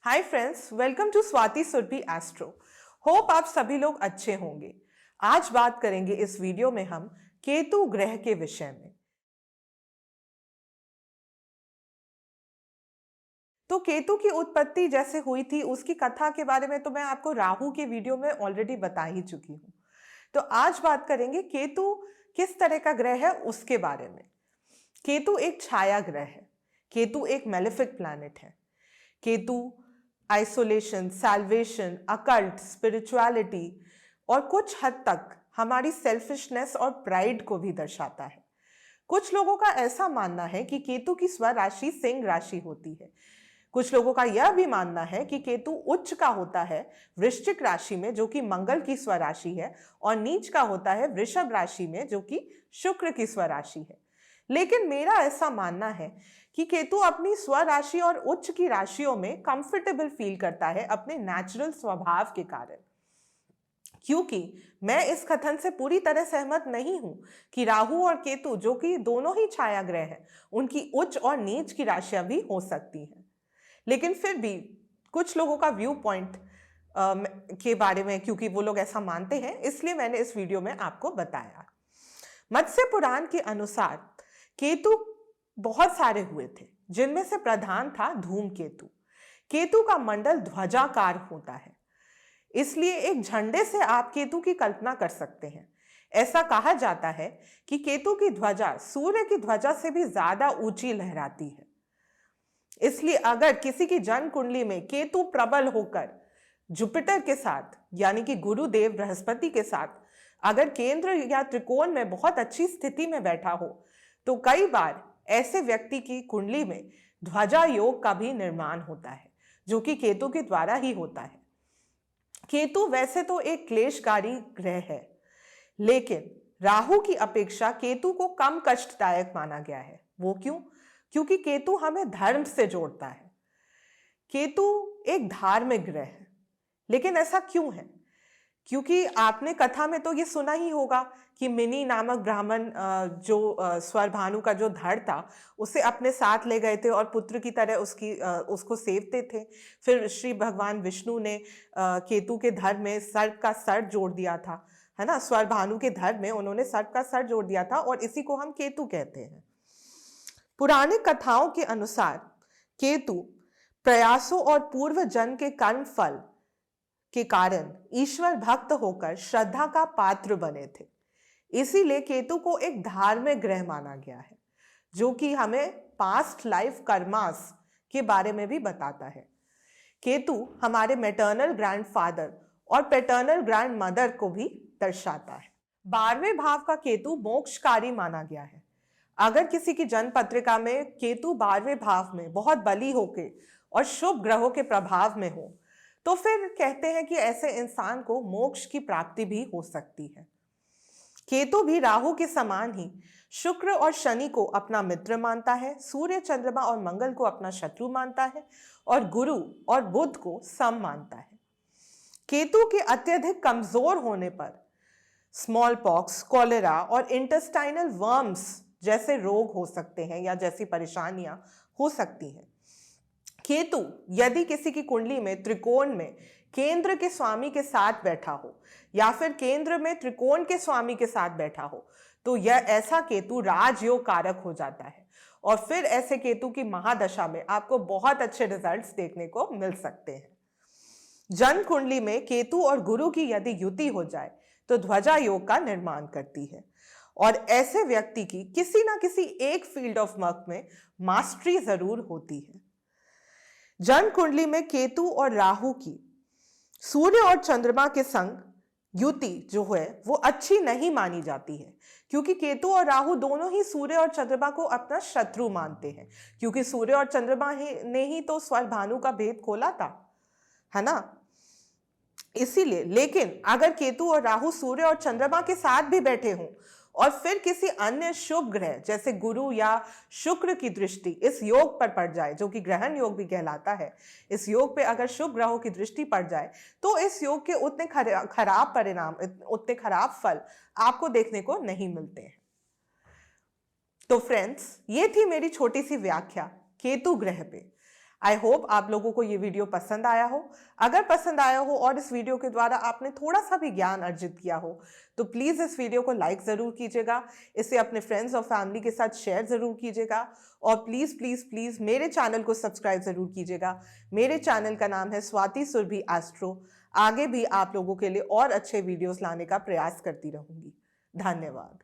Hi friends, welcome to Swati Surabhi Astro. Hope आप सभी लोग अच्छे होंगे। आज बात करेंगे इस वीडियो में हम केतु ग्रह के विषय में। तो केतु की उत्पत्ति जैसे हुई थी उसकी कथा के बारे में तो मैं आपको राहु के वीडियो में ऑलरेडी बता ही चुकी हूँ। तो आज बात करेंगे केतु किस तरह का ग्रह है उसके बारे में। केतु एक छाया ग्रह है। केतु एक मेलेफिक प्लैनेट है। Ketu isolation, salvation, occult, spirituality और कुछ हद तक हमारी सेल्फिशनेस और प्राइड को भी दर्शाता है। कुछ लोगों का ऐसा मानना है कि केतु की स्वराशि सिंह राशि होती है। कुछ लोगों का यह भी मानना है कि केतु उच्च का होता है वृश्चिक राशि में, जो कि मंगल की स्वराशि है, और नीच का होता है वृषभ राशि में, जो कि शुक्र की स्वराशि है। लेकिन मेरा ऐसा मानना है कि केतु अपनी स्वराशि और उच्च की राशियों में कंफर्टेबल फील करता है अपने नेचुरल स्वभाव के कारण। क्योंकि मैं इस कथन से पूरी तरह सहमत नहीं हूं कि राहु और केतु, जो कि दोनों ही छाया ग्रह हैं, उनकी उच्च और नीच की राशियां भी हो सकती हैं। लेकिन फिर भी कुछ लोगों का व्यू पॉइंट के बारे में, क्योंकि वो लोग ऐसा मानते हैं, इसलिए मैंने इस वीडियो में आपको बताया। मत्स्य पुराण के अनुसार केतु बहुत सारे हुए थे, जिनमें से प्रधान था धूमकेतु। केतु का मंडल ध्वजाकार होता है, इसलिए एक झंडे से आप केतु की कल्पना कर सकते हैं। ऐसा कहा जाता है कि केतु की ध्वजा सूर्य की ध्वजा से भी ज्यादा ऊंची लहराती है। इसलिए अगर किसी की जन्म कुंडली में केतु प्रबल होकर जुपिटर के साथ, यानी कि गुरुदेव बृहस्पति के साथ, अगर केंद्र या त्रिकोण में बहुत अच्छी स्थिति में बैठा हो, तो कई बार ऐसे व्यक्ति की कुंडली में ध्वजा योग का भी निर्माण होता है, जो कि केतु के द्वारा ही होता है। केतु वैसे तो एक क्लेशकारी ग्रह है, लेकिन राहु की अपेक्षा केतु को कम कष्टदायक माना गया है। वो क्यों? क्योंकि केतु हमें धर्म से जोड़ता है। केतु एक धार्मिक ग्रह है। लेकिन ऐसा क्यों है? क्योंकि आपने कथा में तो ये सुना ही होगा कि मिनी नामक ब्राह्मण जो स्वरभानु का जो धड़ था, उसे अपने साथ ले गए थे और पुत्र की तरह उसको सेवते थे। फिर श्री भगवान विष्णु ने केतु के धड़ में सर्प का सर जोड़ दिया था, है ना। स्वरभानु के धड़ में उन्होंने सर्प का सर जोड़ दिया था, और इसी को हम केतु कहते हैं। पुरानी कथाओं के अनुसार केतु प्रयासों और पूर्व जन्म के कर्म फल के कारण ईश्वर भक्त होकर श्रद्धा का पात्र बने थे। इसीलिए केतु को एक धार्मिक ग्रह माना गया है, जो कि हमें पास्ट लाइफ कर्मास के बारे में भी बताता है। केतु हमारे मैटरनल ग्रैंडफादर और पैटर्नल ग्रैंड मदर को भी दर्शाता है। 12वें भाव का केतु मोक्षकारी माना गया है। अगर किसी की जन्म पत्रिका में केतु 12वें भाव में बहुत बली होके और शुभ ग्रहों के प्रभाव में हो, तो फिर कहते हैं कि ऐसे इंसान को मोक्ष की प्राप्ति भी हो सकती है। केतु भी राहु के समान ही शुक्र और शनि को अपना मित्र मानता है, सूर्य, चंद्रमा और मंगल को अपना शत्रु मानता है, और गुरु और बुध को सम मानता है। केतु के अत्यधिक कमजोर होने पर स्मॉल पॉक्स, कॉलेरा और इंटेस्टाइनल वर्म्स जैसे रोग हो सकते हैं, या जैसी परेशानियां हो सकती हैं। केतु यदि किसी की कुंडली में त्रिकोण में केंद्र के स्वामी के साथ बैठा हो, या फिर केंद्र में त्रिकोण के स्वामी के साथ बैठा हो, तो यह ऐसा केतु राजयोग कारक हो जाता है, और फिर ऐसे केतु की महादशा में आपको बहुत अच्छे रिजल्ट्स देखने को मिल सकते हैं। जन्म कुंडली में केतु और गुरु की यदि युति हो जाए तो ध्वजा योग का निर्माण करती है, और ऐसे व्यक्ति की किसी ना किसी एक फील्ड ऑफ वर्क में मास्टरी जरूर होती है। जन्म कुंडली में केतु और राहु की सूर्य और चंद्रमा के संग युति जो है वो अच्छी नहीं मानी जाती है, क्योंकि केतु और राहु दोनों ही सूर्य और चंद्रमा को अपना शत्रु मानते हैं, क्योंकि सूर्य और चंद्रमा ने ही तो स्वरभानु का भेद खोला था, है ना। इसीलिए, लेकिन अगर केतु और राहु सूर्य और चंद्रमा के साथ भी बैठे हों, और फिर किसी अन्य शुभ ग्रह जैसे गुरु या शुक्र की दृष्टि इस योग पर पड़ जाए, जो कि ग्रहण योग भी कहलाता है, इस योग पे अगर शुभ ग्रहों की दृष्टि पड़ जाए, तो इस योग के उतने खराब परिणाम, उतने खराब फल आपको देखने को नहीं मिलते हैं। तो फ्रेंड्स, ये थी मेरी छोटी सी व्याख्या केतु ग्रह पे। आई होप आप लोगों को ये वीडियो पसंद आया हो। अगर पसंद आया हो और इस वीडियो के द्वारा आपने थोड़ा सा भी ज्ञान अर्जित किया हो तो प्लीज़ इस वीडियो को लाइक ज़रूर कीजिएगा, इसे अपने फ्रेंड्स और फैमिली के साथ शेयर ज़रूर कीजिएगा और प्लीज़ प्लीज़ प्लीज़ मेरे चैनल को सब्सक्राइब ज़रूर कीजिएगा। मेरे चैनल का नाम है स्वाति सुरभि एस्ट्रो। आगे भी आप लोगों के लिए और अच्छे वीडियोस लाने का प्रयास करती रहूँगी। धन्यवाद।